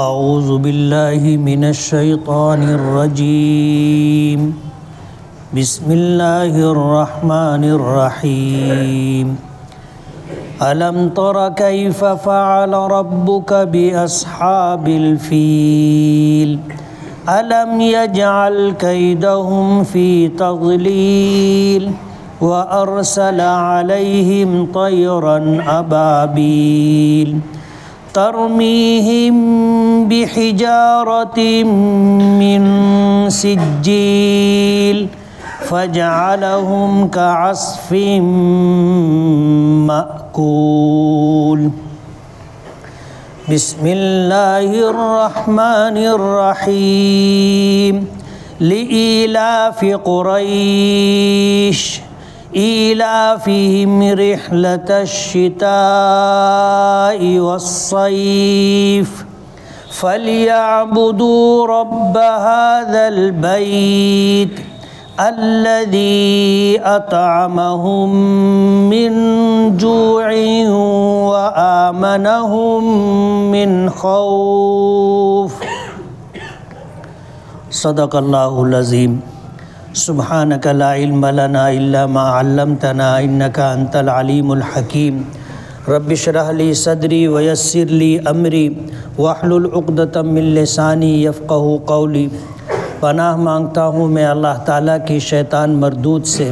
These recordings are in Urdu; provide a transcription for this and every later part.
اعوذ باللہ من الشیطان الرجیم بسم اللہ الرحمن الرحیم ألم تر كيف فعل ربك بأصحاب الفيل ألم يجعل كيدهم في تضليل وأرسل عليهم طيرا أبابيل ترميهم بحجارة من سجيل فجعلهم كعصف مأكول بسم اللہ الرحمن الرحیم لإیلاف قریش ایلافہم رحلة الشتاء والصیف فلیعبدوا رب هذا البیت الذي أطعمهم من جوع وآمنهم من خوف صدق اللہ العظیم سبحانک لا علم لنا الا ما علمتنا انک انت العلیم الحکیم رب اشرح لی صدری ویسر لی امری واحلل عقدۃ من لسانی یفقہوا قولی۔ پناہ مانگتا ہوں میں اللہ تعالیٰ کی شیطان مردود سے۔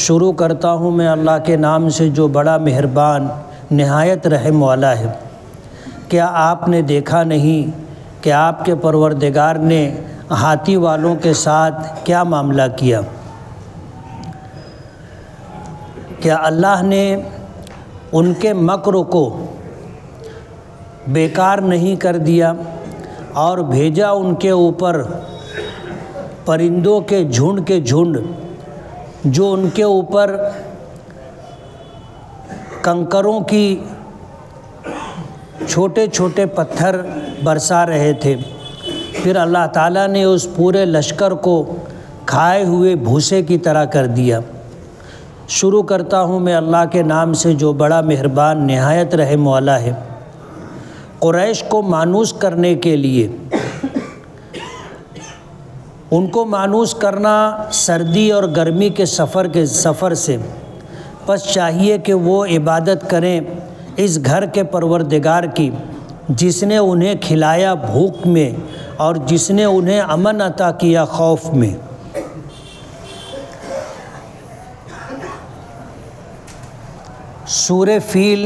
شروع کرتا ہوں میں اللہ کے نام سے جو بڑا مہربان نہایت رحم والا ہے۔ کیا آپ نے دیکھا نہیں کہ آپ کے پروردگار نے ہاتھی والوں کے ساتھ کیا معاملہ کیا؟ کیا اللہ نے ان کے مکر کو بیکار نہیں کر دیا اور بھیجا ان کے اوپر پرندوں کے جھنڈ جو ان کے اوپر کنکروں کی چھوٹے چھوٹے پتھر برسا رہے تھے؟ پھر اللہ تعالیٰ نے اس پورے لشکر کو کھائے ہوئے بھوسے کی طرح کر دیا۔ شروع کرتا ہوں میں اللہ کے نام سے جو بڑا مہربان نہایت رحم والا ہے۔ قریش کو مانوس کرنے کے لیے، ان کو مانوس کرنا سردی اور گرمی کے سفر سے، پس چاہیے کہ وہ عبادت کریں اس گھر کے پروردگار کی جس نے انہیں کھلایا بھوک میں اور جس نے انہیں امن عطا کیا خوف میں۔ سورہ فیل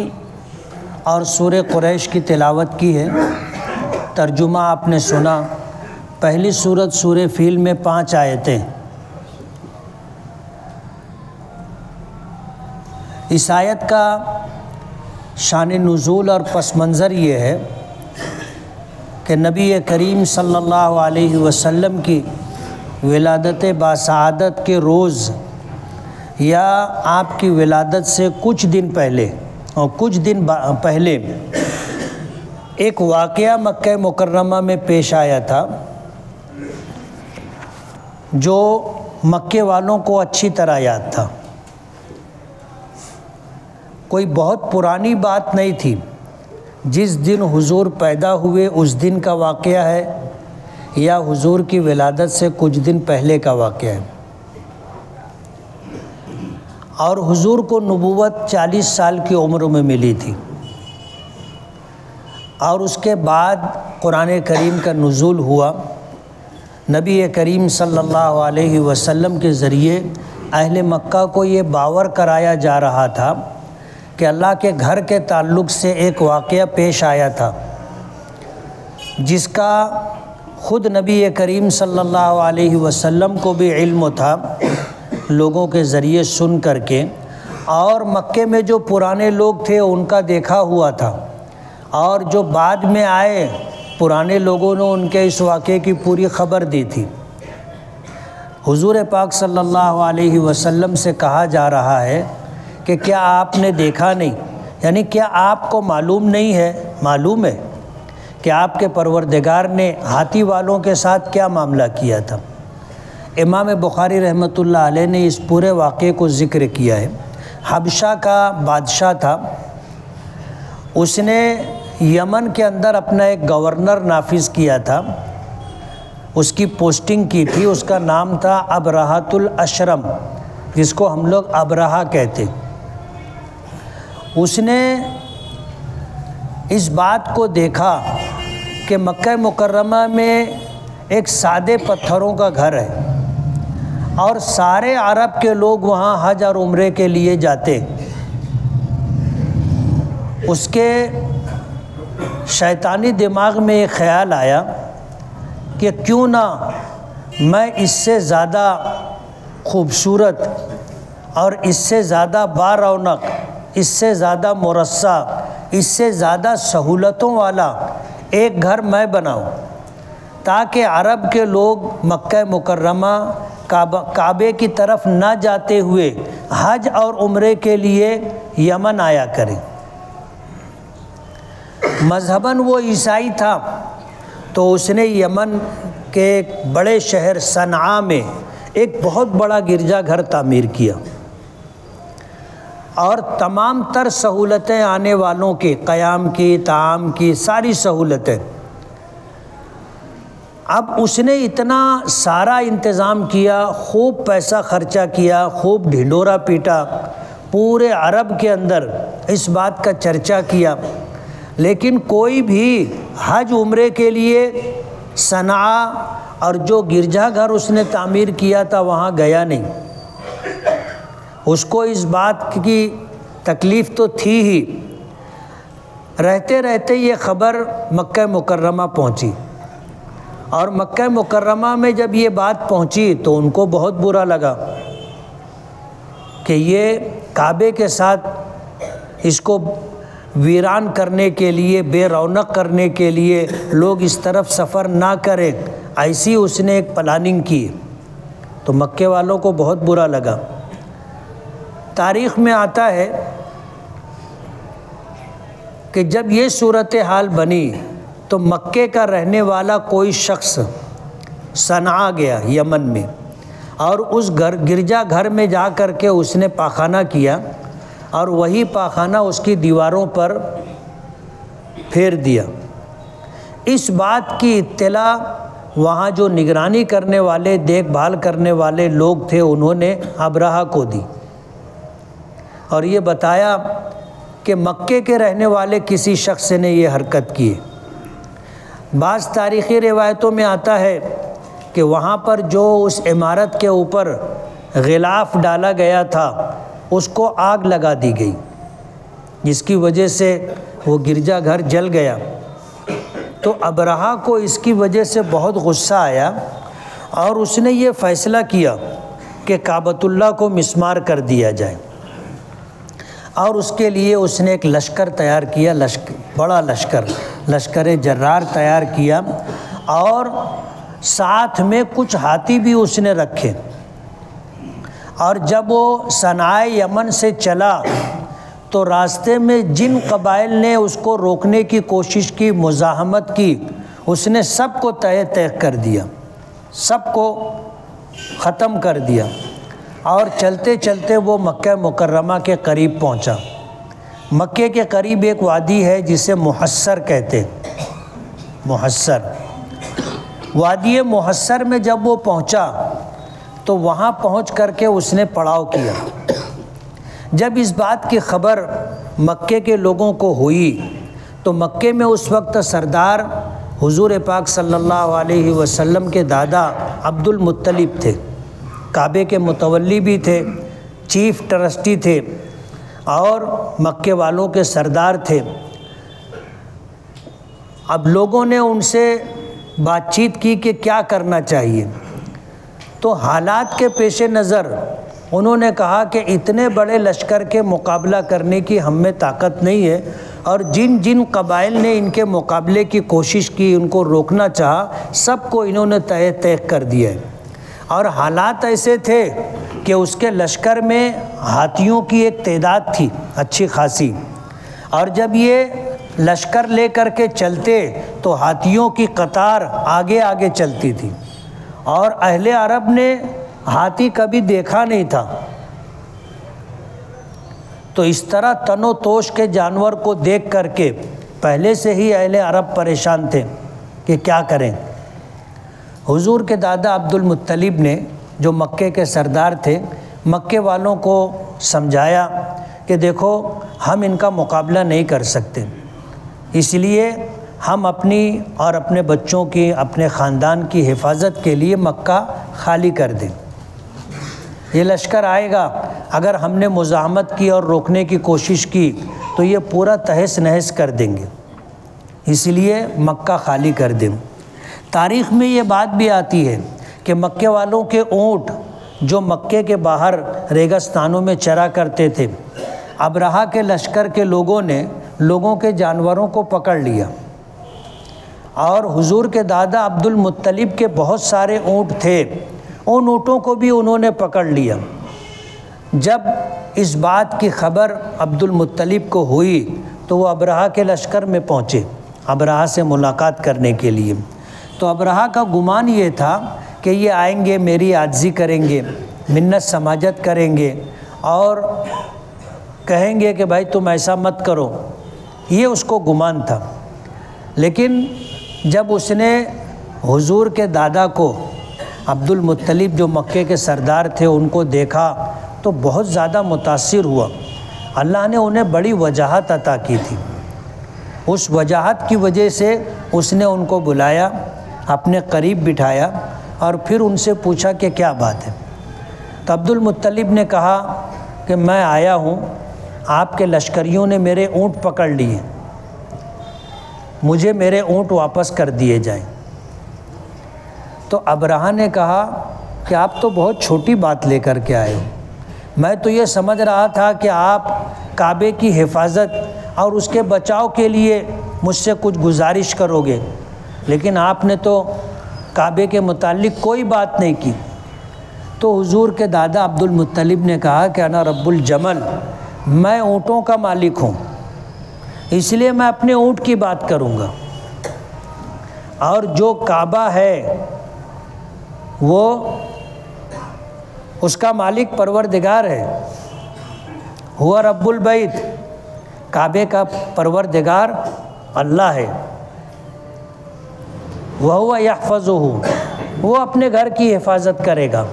اور سورہ قریش کی تلاوت کی ہے، ترجمہ آپ نے سنا۔ پہلی سورت سورہ فیل میں 5 آیتیں۔ اس آیت کا شان نزول اور پس منظر یہ ہے کہ نبی کریم صلی اللہ علیہ وسلم کی ولادت باسعادت کے روز یا آپ کی ولادت سے کچھ دن پہلے ایک واقعہ مکہ مکرمہ میں پیش آیا تھا جو مکے والوں کو اچھی طرح یاد تھا۔ کوئی بہت پرانی بات نہیں تھی، جس دن حضور پیدا ہوئے اس دن کا واقعہ ہے یا حضور کی ولادت سے کچھ دن پہلے کا واقعہ ہے۔ اور حضور کو نبوت 40 سال کی عمر میں ملی تھی، اور اس کے بعد قرآن کریم کا نزول ہوا۔ نبی کریم صلی اللہ علیہ وسلم کے ذریعے اہل مکہ کو یہ باور کرایا جا رہا تھا کہ اللہ کے گھر کے تعلق سے ایک واقعہ پیش آیا تھا جس کا خود نبی کریم صلی اللہ علیہ وسلم کو بھی علم تھا لوگوں کے ذریعے سن کر کے، اور مکے میں جو پرانے لوگ تھے ان کا دیکھا ہوا تھا، اور جو بعد میں آئے پرانے لوگوں نے ان کے اس واقعے کی پوری خبر دی تھی۔ حضور پاک صلی اللہ علیہ وسلم سے کہا جا رہا ہے کہ کیا آپ نے دیکھا نہیں، یعنی کیا آپ کو معلوم نہیں ہے؟ معلوم ہے کہ آپ کے پروردگار نے ہاتھی والوں کے ساتھ کیا معاملہ کیا تھا۔ امام بخاری رحمۃ اللہ علیہ نے اس پورے واقعے کو ذکر کیا ہے۔ حبشہ کا بادشاہ تھا، اس نے یمن کے اندر اپنا ایک گورنر نافذ کیا تھا، اس کی پوسٹنگ کی تھی، اس کا نام تھا ابرہۃ الاشرم، جس کو ہم لوگ ابرہہ کہتے۔ اس نے اس بات کو دیکھا کہ مکہ مکرمہ میں ایک سادے پتھروں کا گھر ہے اور سارے عرب کے لوگ وہاں حج اور عمرے کے لیے جاتے۔ اس کے شیطانی دماغ میں ایک خیال آیا کہ کیوں نہ میں اس سے زیادہ خوبصورت اور اس سے زیادہ بارونق، اس سے زیادہ مرصع، اس سے زیادہ سہولتوں والا ایک گھر میں بناؤں، تاکہ عرب کے لوگ مکہ مکرمہ کعبے کی طرف نہ جاتے ہوئے حج اور عمرے کے لیے یمن آیا کریں۔ مذہباً وہ عیسائی تھا، تو اس نے یمن کے ایک بڑے شہر صنعاء میں ایک بہت بڑا گرجا گھر تعمیر کیا اور تمام تر سہولتیں آنے والوں کے، قیام کی، طعام کی، ساری سہولتیں۔ اب اس نے اتنا سارا انتظام کیا، خوب پیسہ خرچہ کیا، خوب ڈھنڈورا پیٹا، پورے عرب کے اندر اس بات کا چرچا کیا، لیکن کوئی بھی حج عمرے کے لیے صنعاء اور جو گرجا گھر اس نے تعمیر کیا تھا وہاں گیا نہیں۔ اس کو اس بات کی تکلیف تو تھی ہی، رہتے رہتے یہ خبر مکہ مکرمہ پہنچی، اور مکہ مکرمہ میں جب یہ بات پہنچی تو ان کو بہت برا لگا کہ یہ کعبے کے ساتھ اس کو ویران کرنے کے لیے، بے رونق کرنے کے لیے لوگ اس طرف سفر نہ کریں، ایسی اس نے ایک پلاننگ کی، تو مکے والوں کو بہت برا لگا۔ تاریخ میں آتا ہے کہ جب یہ صورتحال بنی تو مکے کا رہنے والا کوئی شخص صنعاء گیا یمن میں، اور اس گرجا گھر میں جا کر کے اس نے پاخانہ کیا، اور وہی پاخانہ اس کی دیواروں پر پھیر دیا۔ اس بات کی اطلاع وہاں جو نگرانی کرنے والے، دیکھ بھال کرنے والے لوگ تھے، انہوں نے ابرہہ کو دی اور یہ بتایا کہ مکے کے رہنے والے کسی شخص نے یہ حرکت کی۔ بعض تاریخی روایتوں میں آتا ہے کہ وہاں پر جو اس عمارت کے اوپر غلاف ڈالا گیا تھا اس کو آگ لگا دی گئی، جس کی وجہ سے وہ گرجا گھر جل گیا۔ تو ابرہہ کو اس کی وجہ سے بہت غصہ آیا اور اس نے یہ فیصلہ کیا کہ کعبۃ اللہ کو مسمار کر دیا جائے، اور اس کے لیے اس نے ایک لشکر تیار کیا، بڑا لشکر جرار تیار کیا، اور ساتھ میں کچھ ہاتھی بھی اس نے رکھے۔ اور جب وہ صنعاء یمن سے چلا تو راستے میں جن قبائل نے اس کو روکنے کی کوشش کی، مزاحمت کی، اس نے سب کو تہہ تیغ کر دیا، سب کو ختم کر دیا، اور چلتے چلتے وہ مکہ مکرمہ کے قریب پہنچا۔ مکے کے قریب ایک وادی ہے جسے محصر کہتے، محصر وادی محصر میں جب وہ پہنچا تو وہاں پہنچ کر کے اس نے پڑاؤ کیا۔ جب اس بات کی خبر مکے کے لوگوں کو ہوئی تو مکے میں اس وقت سردار حضور پاک صلی اللہ علیہ وسلم کے دادا عبد المطلب تھے، کعبے کے متولی بھی تھے، چیف ٹرسٹی تھے، اور مکے والوں کے سردار تھے۔ اب لوگوں نے ان سے بات چیت کی کہ کیا کرنا چاہیے، تو حالات کے پیش نظر انہوں نے کہا کہ اتنے بڑے لشکر کے مقابلہ کرنے کی ہم میں طاقت نہیں ہے، اور جن جن قبائل نے ان کے مقابلے کی کوشش کی، ان کو روکنا چاہا، سب کو انہوں نے تہہ تیغ کر دیا ہے۔ اور حالات ایسے تھے کہ اس کے لشکر میں ہاتھیوں کی ایک تعداد تھی اچھی خاصی، اور جب یہ لشکر لے کر کے چلتے تو ہاتھیوں کی قطار آگے آگے چلتی تھی، اور اہل عرب نے ہاتھی کبھی دیکھا نہیں تھا، تو اس طرح تن و توش کے جانور کو دیکھ کر کے پہلے سے ہی اہل عرب پریشان تھے کہ کیا کریں۔ حضور کے دادا عبد المطلب نے، جو مکے کے سردار تھے، مکے والوں کو سمجھایا کہ دیکھو ہم ان کا مقابلہ نہیں کر سکتے، اس لیے ہم اپنی اور اپنے بچوں کی، اپنے خاندان کی حفاظت کے لیے مکہ خالی کر دیں۔ یہ لشکر آئے گا، اگر ہم نے مزاحمت کی اور روکنے کی کوشش کی تو یہ پورا تہس نہس کر دیں گے، اس لیے مکہ خالی کر دیں۔ تاریخ میں یہ بات بھی آتی ہے کہ مکے والوں کے اونٹ جو مکے کے باہر ریگستانوں میں چرا کرتے تھے، ابرہہ کے لشکر کے لوگوں نے لوگوں کے جانوروں کو پکڑ لیا، اور حضور کے دادا عبد المطلب کے بہت سارے اونٹ تھے، ان اونٹوں کو بھی انہوں نے پکڑ لیا۔ جب اس بات کی خبر عبد المطلب کو ہوئی تو وہ ابرہہ کے لشکر میں پہنچے ابرہہ سے ملاقات کرنے کے لیے۔ تو ابرہہ کا گمان یہ تھا کہ یہ آئیں گے، میری عاجزی کریں گے، منت سماجت کریں گے اور کہیں گے کہ بھائی تم ایسا مت کرو، یہ اس کو گمان تھا۔ لیکن جب اس نے حضور کے دادا کو، عبد المطلب جو مکے کے سردار تھے، ان کو دیکھا تو بہت زیادہ متاثر ہوا۔ اللہ نے انہیں بڑی وجاہت عطا کی تھی، اس وجاہت کی وجہ سے اس نے ان کو بلایا، اپنے قریب بٹھایا اور پھر ان سے پوچھا کہ کیا بات ہے۔ تو عبد المطلب نے کہا کہ میں آیا ہوں، آپ کے لشکریوں نے میرے اونٹ پکڑ لیے، مجھے میرے اونٹ واپس کر دیے جائیں۔ تو ابرہہ نے کہا کہ آپ تو بہت چھوٹی بات لے کر کے آئے ہو، میں تو یہ سمجھ رہا تھا کہ آپ کعبے کی حفاظت اور اس کے بچاؤ کے لیے مجھ سے کچھ گزارش کرو گے، لیکن آپ نے تو کعبے کے متعلق کوئی بات نہیں کی۔ تو حضور کے دادا عبد المطلب نے کہا کہ انا رب الجمل، میں اونٹوں کا مالک ہوں، اس لیے میں اپنے اونٹ کی بات کروں گا، اور جو کعبہ ہے وہ اس کا مالک پروردگار ہے، ہوا رب البیت، کعبے کا پروردگار اللہ ہے، وَهُوَ يَحْفَظُهُ، وہ اپنے گھر کی حفاظت کرے گا۔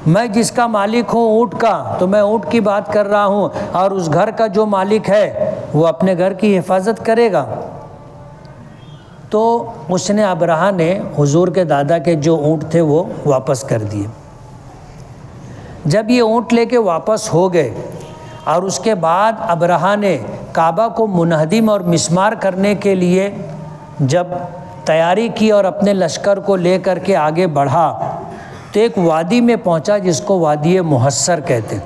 میں جس کا مالک ہوں اونٹ کا، تو میں اونٹ کی بات کر رہا ہوں، اور اس گھر کا جو مالک ہے وہ اپنے گھر کی حفاظت کرے گا۔ تو اس نے ابرہہ نے حضور کے دادا کے جو اونٹ تھے وہ واپس کر دیے۔ جب یہ اونٹ لے کے واپس ہو گئے اور اس کے بعد ابرہہ نے کعبہ کو منہدم اور مسمار کرنے کے لیے جب تیاری کی اور اپنے لشکر کو لے کر کے آگے بڑھا، تو ایک وادی میں پہنچا جس کو وادی محصر کہتے ہیں۔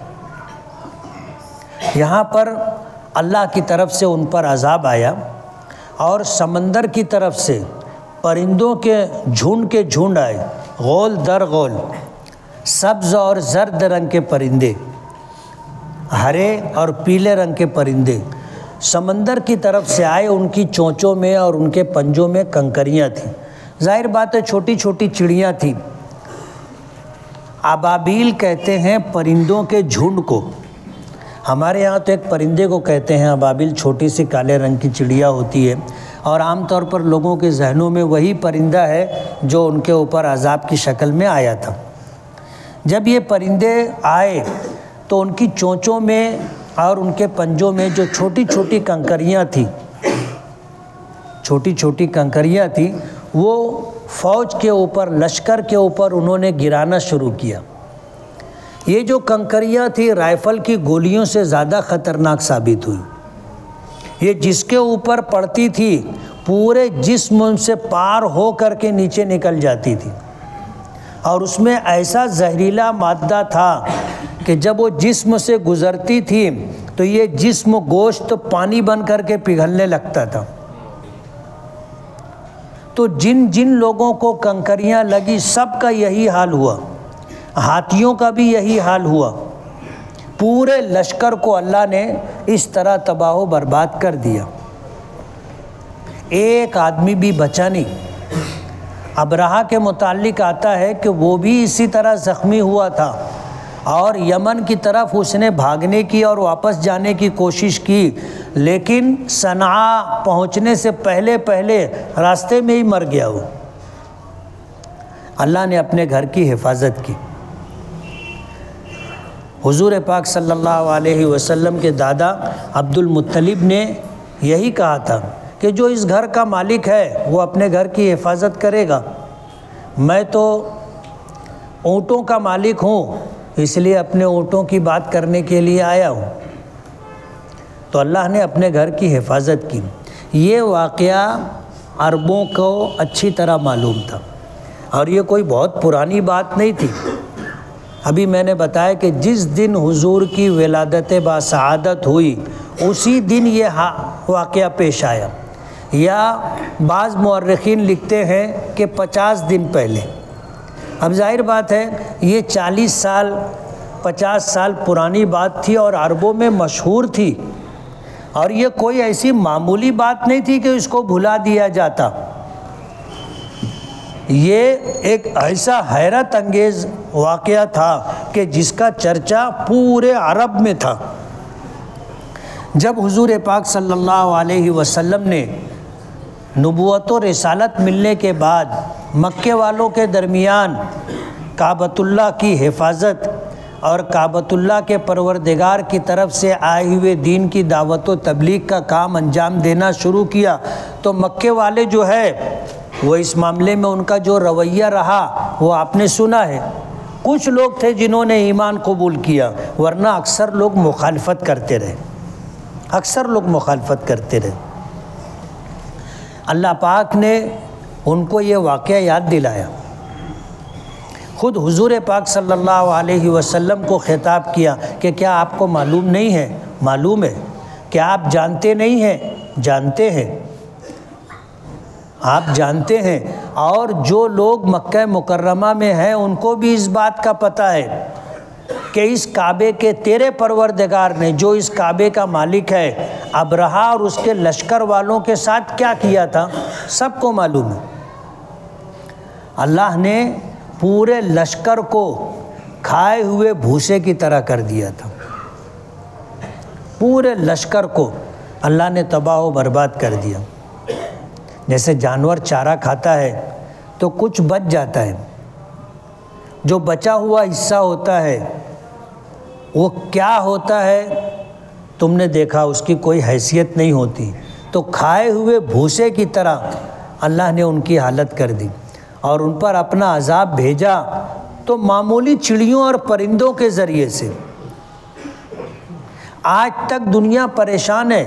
یہاں پر اللہ کی طرف سے ان پر عذاب آیا، اور سمندر کی طرف سے پرندوں کے جھنڈ آئے، غول در غول، سبز اور زرد رنگ کے پرندے، ہرے اور پیلے رنگ کے پرندے سمندر کی طرف سے آئے۔ ان کی چونچوں میں اور ان کے پنجوں میں کنکریاں تھیں، ظاہر بات ہے چھوٹی چھوٹی چڑیاں تھیں۔ ابابیل کہتے ہیں پرندوں کے جھنڈ کو، ہمارے یہاں تو ایک پرندے کو کہتے ہیں ابابیل، چھوٹی سی کالے رنگ کی چڑیا ہوتی ہے، اور عام طور پر لوگوں کے ذہنوں میں وہی پرندہ ہے جو ان کے اوپر عذاب کی شکل میں آیا تھا۔ جب یہ پرندے آئے تو ان کی چونچوں میں اور ان کے پنجوں میں جو چھوٹی چھوٹی کنکریاں تھیں، وہ فوج کے اوپر، لشکر کے اوپر انہوں نے گرانا شروع کیا۔ یہ جو کنکریاں تھیں رائفل کی گولیوں سے زیادہ خطرناک ثابت ہوئی۔ یہ جس کے اوپر پڑتی تھی پورے جسم ان سے پار ہو کر کے نیچے نکل جاتی تھی، اور اس میں ایسا زہریلا مادہ تھا کہ جب وہ جسم سے گزرتی تھی تو یہ جسم گوشت پانی بن کر کے پگھلنے لگتا تھا۔ تو جن لوگوں کو کنکریاں لگی سب کا یہی حال ہوا، ہاتھیوں کا بھی یہی حال ہوا، پورے لشکر کو اللہ نے اس طرح تباہ و برباد کر دیا، ایک آدمی بھی بچا نہیں۔ ابرہہ کے متعلق آتا ہے کہ وہ بھی اسی طرح زخمی ہوا تھا، اور یمن کی طرف اس نے بھاگنے کی اور واپس جانے کی کوشش کی، لیکن صنعاء پہنچنے سے پہلے راستے میں ہی مر گیا وہ۔ اللہ نے اپنے گھر کی حفاظت کی۔ حضور پاک صلی اللہ علیہ وسلم کے دادا عبد المطلب نے یہی کہا تھا کہ جو اس گھر کا مالک ہے وہ اپنے گھر کی حفاظت کرے گا، میں تو اونٹوں کا مالک ہوں، اس لیے اپنے اونٹوں کی بات کرنے کے لیے آیا ہوں۔ تو اللہ نے اپنے گھر کی حفاظت کی۔ یہ واقعہ عربوں کو اچھی طرح معلوم تھا، اور یہ کوئی بہت پرانی بات نہیں تھی۔ ابھی میں نے بتایا کہ جس دن حضور کی ولادت باسعادت ہوئی اسی دن یہ واقعہ پیش آیا، یا بعض مورخین لکھتے ہیں کہ 50 دن پہلے۔ اب ظاہر بات ہے یہ 40 سال 50 سال پرانی بات تھی اور عربوں میں مشہور تھی، اور یہ کوئی ایسی معمولی بات نہیں تھی کہ اس کو بھلا دیا جاتا۔ یہ ایک ایسا حیرت انگیز واقعہ تھا کہ جس کا چرچا پورے عرب میں تھا۔ جب حضور پاک صلی اللہ علیہ وسلم نے نبوت و رسالت ملنے کے بعد مکے والوں کے درمیان کعبۃ اللہ کی حفاظت اور کعبۃ اللہ کے پروردگار کی طرف سے آئے ہوئے دین کی دعوت و تبلیغ کا کام انجام دینا شروع کیا، تو مکے والے جو ہے وہ اس معاملے میں ان کا جو رویہ رہا وہ آپ نے سنا ہے۔ کچھ لوگ تھے جنہوں نے ایمان قبول کیا، ورنہ اکثر لوگ مخالفت کرتے رہے، اللہ پاک نے ان کو یہ واقعہ یاد دلایا۔ خود حضور پاک صلی اللہ علیہ وسلم کو خطاب کیا کہ کیا آپ کو معلوم نہیں ہے؟ معلوم ہے۔ کیا آپ جانتے نہیں ہیں؟ جانتے ہیں، آپ جانتے ہیں۔ اور جو لوگ مکہ مکرمہ میں ہیں ان کو بھی اس بات کا پتہ ہے کہ اس کعبے کے تیرے پروردگار نے، جو اس کعبے کا مالک ہے، ابرہہ اور اس کے لشکر والوں کے ساتھ کیا کیا تھا، سب کو معلوم ہے۔ اللہ نے پورے لشکر کو کھائے ہوئے بھوسے کی طرح کر دیا تھا، پورے لشکر کو اللہ نے تباہ و برباد کر دیا۔ جیسے جانور چارہ کھاتا ہے تو کچھ بچ جاتا ہے، جو بچا ہوا حصہ ہوتا ہے وہ کیا ہوتا ہے تم نے دیکھا، اس کی کوئی حیثیت نہیں ہوتی۔ تو کھائے ہوئے بھوسے کی طرح اللہ نے ان کی حالت کر دی اور ان پر اپنا عذاب بھیجا، تو معمولی چڑیوں اور پرندوں کے ذریعے سے۔ آج تک دنیا پریشان ہے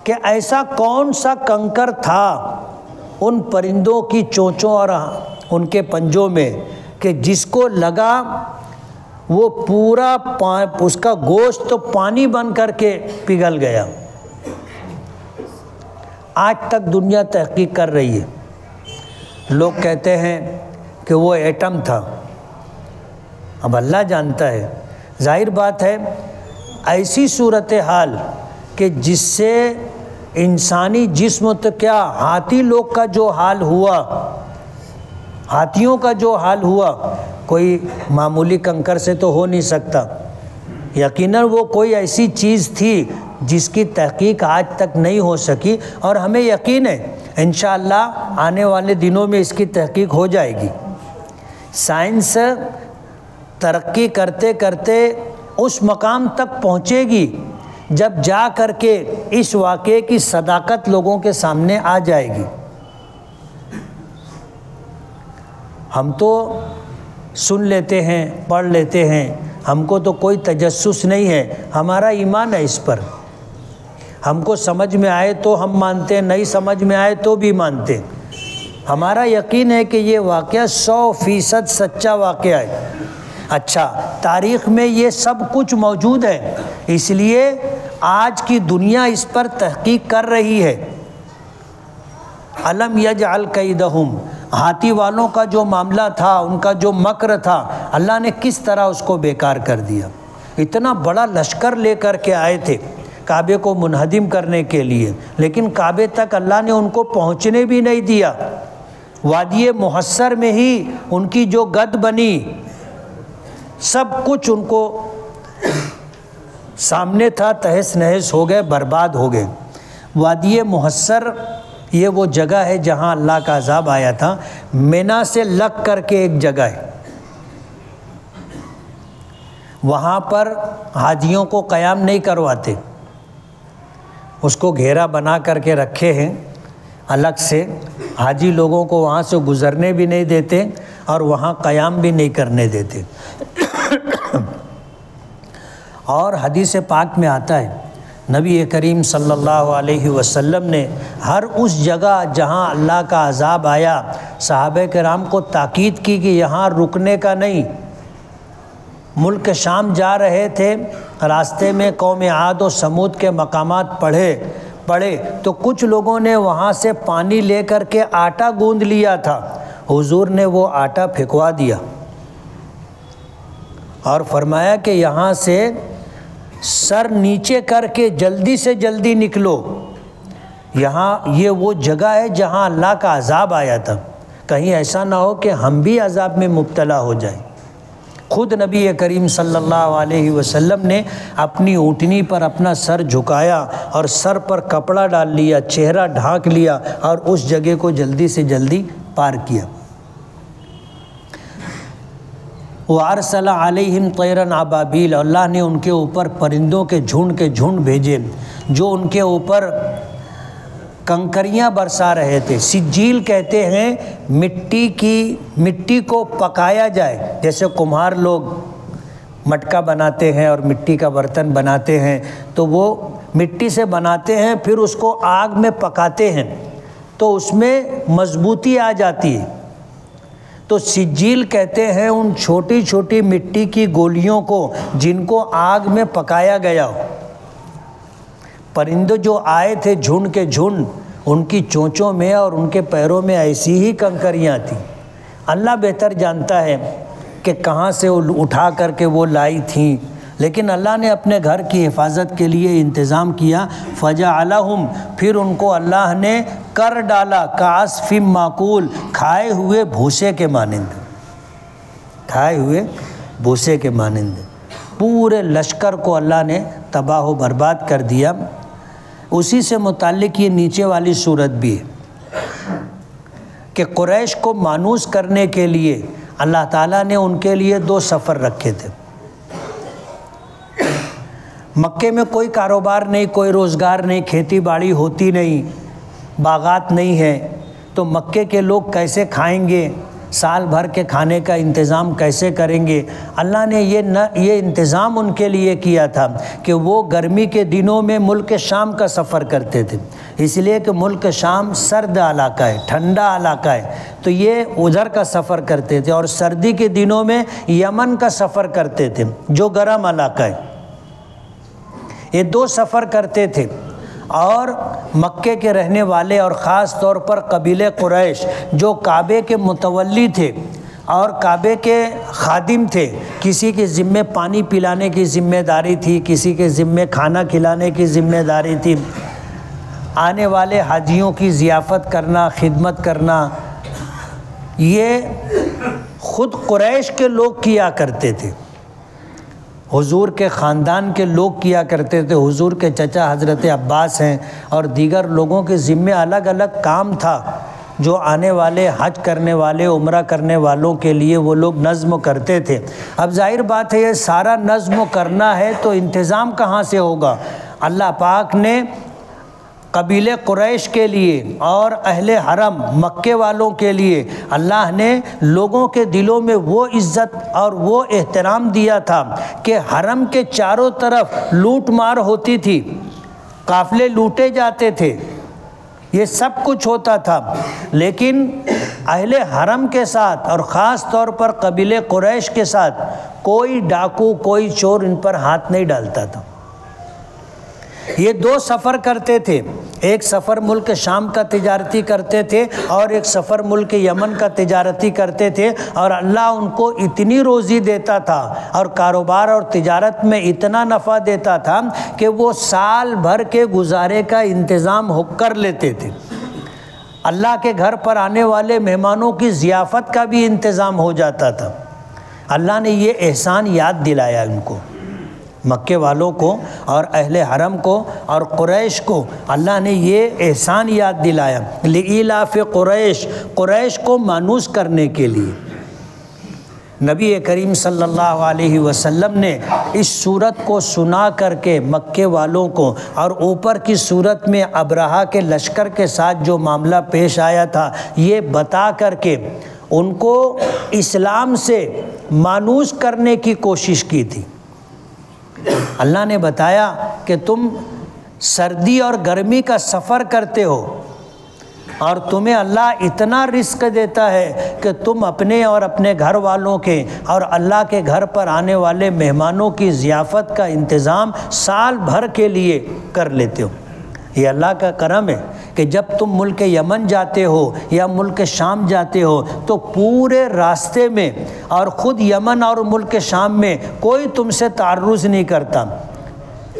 کہ ایسا کون سا کنکر تھا ان پرندوں کی چونچوں اور ان کے پنجوں میں کہ جس کو لگا وہ پورا اس کا گوشت تو پانی بن کر کے پگھل گیا۔ آج تک دنیا تحقیق کر رہی ہے۔ لوگ کہتے ہیں کہ وہ ایٹم تھا، اب اللہ جانتا ہے۔ ظاہر بات ہے ایسی صورتحال کہ جس سے انسانی جسم تو کیا ہاتھی لوگ کا جو حال ہوا، ہاتھیوں کا جو حال ہوا، کوئی معمولی کنکر سے تو ہو نہیں سکتا۔ یقیناً وہ کوئی ایسی چیز تھی جس کی تحقیق آج تک نہیں ہو سکی، اور ہمیں یقین ہے انشاءاللہ آنے والے دنوں میں اس کی تحقیق ہو جائے گی۔ سائنس ترقی کرتے کرتے اس مقام تک پہنچے گی جب جا کر کے اس واقعے کی صداقت لوگوں کے سامنے آ جائے گی۔ ہم تو سن لیتے ہیں، پڑھ لیتے ہیں، ہم کو تو کوئی تجسس نہیں ہے، ہمارا ایمان ہے اس پر۔ ہم کو سمجھ میں آئے تو ہم مانتے ہیں، نہیں سمجھ میں آئے تو بھی مانتے ہیں۔ ہمارا یقین ہے کہ یہ واقعہ 100% سچا واقعہ ہے۔ اچھا، تاریخ میں یہ سب کچھ موجود ہے، اس لیے آج کی دنیا اس پر تحقیق کر رہی ہے۔ الم یجعل کیدہم، ہاتھی والوں کا جو معاملہ تھا، ان کا جو مکر تھا، اللہ نے کس طرح اس کو بیکار کر دیا۔ اتنا بڑا لشکر لے کر کے آئے تھے کعبے کو منہدم کرنے کے لیے، لیکن کعبے تک اللہ نے ان کو پہنچنے بھی نہیں دیا۔ وادی محصر میں ہی ان کی جو گد بنی، سب کچھ ان کو سامنے تھا تہس نہس ہو گئے، برباد ہو گئے۔ وادی محصر یہ وہ جگہ ہے جہاں اللہ کا عذاب آیا تھا۔ مینا سے لگ کر کے ایک جگہ ہے، وہاں پر حاجیوں کو قیام نہیں کرواتے، اس کو گھیرا بنا کر کے رکھے ہیں الگ سے، حاجی لوگوں کو وہاں سے گزرنے بھی نہیں دیتے اور وہاں قیام بھی نہیں کرنے دیتے۔ اور حدیث پاک میں آتا ہے نبی کریم صلی اللہ علیہ وسلم نے ہر اس جگہ جہاں اللہ کا عذاب آیا صحابہ کرام کو تاکید کی کہ یہاں رکنے کا نہیں۔ ملک شام جا رہے تھے، راستے میں قوم عاد و سمود کے مقامات پڑھے تو کچھ لوگوں نے وہاں سے پانی لے کر کے آٹا گوندھ لیا تھا، حضور نے وہ آٹا پھینکوا دیا اور فرمایا کہ یہاں سے سر نیچے کر کے جلدی سے جلدی نکلو، یہاں یہ وہ جگہ ہے جہاں اللہ کا عذاب آیا تھا، کہیں ایسا نہ ہو کہ ہم بھی عذاب میں مبتلا ہو جائیں۔ خود نبی کریم صلی اللہ علیہ وسلم نے اپنی اونٹنی پر اپنا سر جھکایا اور سر پر کپڑا ڈال لیا، چہرہ ڈھانک لیا اور اس جگہ کو جلدی سے جلدی پار کیا۔ وَأَرْسَلَ عَلَيْهِمْ طَيْرًا أَبَابِيلَ، اللہ نے ان کے اوپر پرندوں کے جھنڈ بھیجے جو ان کے اوپر کنکریاں برسا رہے تھے۔ سجیل کہتے ہیں مٹی کو پکایا جائے، جیسے کمہار لوگ مٹکا بناتے ہیں اور مٹی کا برتن بناتے ہیں تو وہ مٹی سے بناتے ہیں، پھر اس کو آگ میں پکاتے ہیں تو اس میں مضبوطی آ جاتی ہے۔ تو سجیل کہتے ہیں ان چھوٹی چھوٹی مٹی کی گولیوں کو جن کو آگ میں پکایا گیا ہو۔ پرندے جو آئے تھے جھنڈ کے جھنڈ، ان کی چونچوں میں اور ان کے پیروں میں ایسی ہی کنکریاں تھیں۔ اللہ بہتر جانتا ہے کہ کہاں سے اٹھا کر کے وہ لائی تھیں، لیکن اللہ نے اپنے گھر کی حفاظت کے لیے انتظام کیا۔ فَجَعَلَهُمْ، پھر ان کو اللہ نے کر ڈالا کَعَصْفٍ مَّأْکُولٍ، کھائے ہوئے بھوسے کے مانند، کھائے ہوئے بھوسے کے مانند۔ پورے لشکر کو اللہ نے تباہ و برباد کر دیا۔ اسی سے متعلق یہ نیچے والی صورت بھی ہے کہ قریش کو مانوس کرنے کے لیے اللہ تعالیٰ نے ان کے لیے 2 سفر رکھے تھے۔ مکے میں کوئی کاروبار نہیں، کوئی روزگار نہیں، کھیتی باڑی ہوتی نہیں، باغات نہیں ہیں، تو مکے کے لوگ کیسے کھائیں گے، سال بھر کے کھانے کا انتظام کیسے کریں گے؟ اللہ نے یہ انتظام ان کے لیے کیا تھا کہ وہ گرمی کے دنوں میں ملک شام کا سفر کرتے تھے، اس لیے کہ ملک شام سرد علاقہ ہے، ٹھنڈا علاقہ ہے، تو یہ ادھر کا سفر کرتے تھے، اور سردی کے دنوں میں یمن کا سفر کرتے تھے جو گرم علاقہ ہے۔ یہ 2 سفر کرتے تھے، اور مکے کے رہنے والے اور خاص طور پر قبیلہ قریش جو کعبے کے متولی تھے اور کعبے کے خادم تھے، کسی کے ذمے پانی پلانے کی ذمہ داری تھی، کسی کے ذمے کھانا کھلانے کی ذمہ داری تھی، آنے والے حاجیوں کی ضیافت کرنا، خدمت کرنا، یہ خود قریش کے لوگ کیا کرتے تھے، حضور کے خاندان کے لوگ کیا کرتے تھے۔ حضور کے چچا حضرت عباس ہیں اور دیگر لوگوں کے ذمے الگ الگ کام تھا جو آنے والے حج کرنے والے، عمرہ کرنے والوں کے لیے وہ لوگ نظم کرتے تھے۔ اب ظاہر بات ہے یہ سارا نظم کرنا ہے تو انتظام کہاں سے ہوگا؟ اللہ پاک نے قبیلے قریش کے لیے اور اہل حرم مکے والوں کے لیے اللہ نے لوگوں کے دلوں میں وہ عزت اور وہ احترام دیا تھا کہ حرم کے چاروں طرف لوٹ مار ہوتی تھی، قافلے لوٹے جاتے تھے، یہ سب کچھ ہوتا تھا، لیکن اہل حرم کے ساتھ اور خاص طور پر قبیلے قریش کے ساتھ کوئی ڈاکو، کوئی چور ان پر ہاتھ نہیں ڈالتا تھا۔ یہ 2 سفر کرتے تھے، ایک سفر ملک شام کا تجارتی کرتے تھے اور ایک سفر ملک یمن کا تجارتی کرتے تھے، اور اللہ ان کو اتنی روزی دیتا تھا اور کاروبار اور تجارت میں اتنا نفع دیتا تھا کہ وہ سال بھر کے گزارے کا انتظام کر لیتے تھے۔ اللہ کے گھر پر آنے والے مہمانوں کی ضیافت کا بھی انتظام ہو جاتا تھا۔ اللہ نے یہ احسان یاد دلایا ان کو۔ مکے والوں کو اور اہل حرم کو اور قریش کو اللہ نے یہ احسان یاد دلایا، لإیلاف قریش، قریش کو مانوس کرنے کے لیے۔ نبی کریم صلی اللہ علیہ وسلم نے اس صورت کو سنا کر کے مکے والوں کو، اور اوپر کی صورت میں ابرہہ کے لشکر کے ساتھ جو معاملہ پیش آیا تھا یہ بتا کر کے ان کو اسلام سے مانوس کرنے کی کوشش کی تھی۔ اللہ نے بتایا کہ تم سردی اور گرمی کا سفر کرتے ہو اور تمہیں اللہ اتنا رزق دیتا ہے کہ تم اپنے اور اپنے گھر والوں کے اور اللہ کے گھر پر آنے والے مہمانوں کی ضیافت کا انتظام سال بھر کے لیے کر لیتے ہو۔ یہ اللہ کا کرم ہے کہ جب تم ملک یمن جاتے ہو یا ملک شام جاتے ہو تو پورے راستے میں اور خود یمن اور ملک شام میں کوئی تم سے تعرض نہیں کرتا،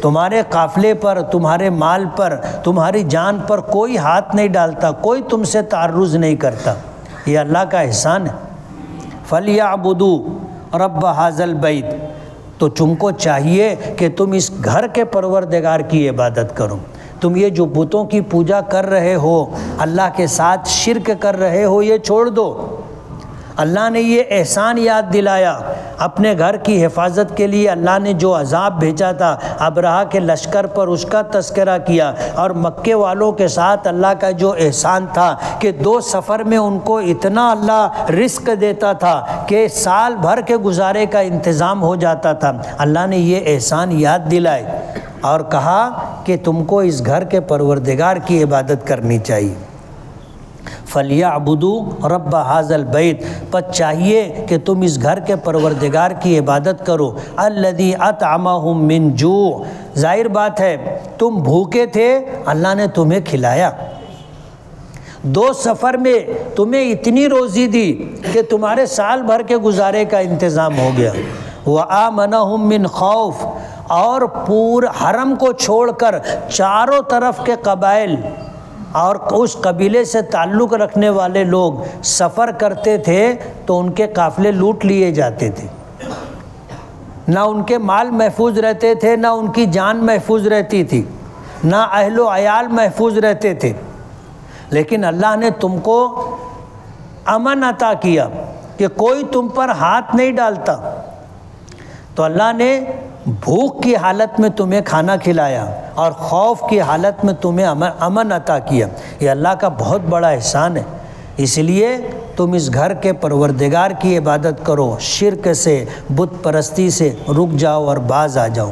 تمہارے قافلے پر، تمہارے مال پر، تمہاری جان پر کوئی ہاتھ نہیں ڈالتا، کوئی تم سے تعرض نہیں کرتا۔ یہ اللہ کا احسان ہے۔ فَلْيَعْبُدُوا رَبَّ هَذَا الْبَيْتِ، تو تم کو چاہیے کہ تم اس گھر کے پروردگار کی عبادت کرو۔ تم یہ جو بتوں کی پوجا کر رہے ہو، اللہ کے ساتھ شرک کر رہے ہو، یہ چھوڑ دو۔ اللہ نے یہ احسان یاد دلایا، اپنے گھر کی حفاظت کے لیے اللہ نے جو عذاب بھیجا تھا ابرہہ کے لشکر پر اس کا تذکرہ کیا، اور مکے والوں کے ساتھ اللہ کا جو احسان تھا کہ 2 سفر میں ان کو اتنا اللہ رزق دیتا تھا کہ سال بھر کے گزارے کا انتظام ہو جاتا تھا۔ اللہ نے یہ احسان یاد دلائے اور کہا کہ تم کو اس گھر کے پروردگار کی عبادت کرنی چاہیے۔ فَلْيَعْبُدُوا رَبَّ هَذَا الْبَيْتِ، پس چاہیے کہ تم اس گھر کے پروردگار کی عبادت کرو، الَّذِي أَطْعَمَهُم مِّن جُوع، ظاہر بات ہے تم بھوکے تھے، اللہ نے تمہیں کھلایا۔ 2 سفر میں تمہیں اتنی روزی دی کہ تمہارے سال بھر کے گزارے کا انتظام ہو گیا۔ وَآمَنَهُم مِّن خَوْفٍ، اور پورا حرم کو چھوڑ کر چاروں طرف کے قبائل اور اس قبیلے سے تعلق رکھنے والے لوگ سفر کرتے تھے تو ان کے قافلے لوٹ لیے جاتے تھے، نہ ان کے مال محفوظ رہتے تھے، نہ ان کی جان محفوظ رہتی تھی، نہ اہل و عیال محفوظ رہتے تھے، لیکن اللہ نے تم کو امن عطا کیا کہ کوئی تم پر ہاتھ نہیں ڈالتا، تو اللہ نے بھوک کی حالت میں تمہیں کھانا کھلایا اور خوف کی حالت میں تمہیں امن عطا کیا۔ یہ اللہ کا بہت بڑا احسان ہے، اس لیے تم اس گھر کے پروردگار کی عبادت کرو، شرک سے، بت پرستی سے رک جاؤ اور باز آ جاؤ۔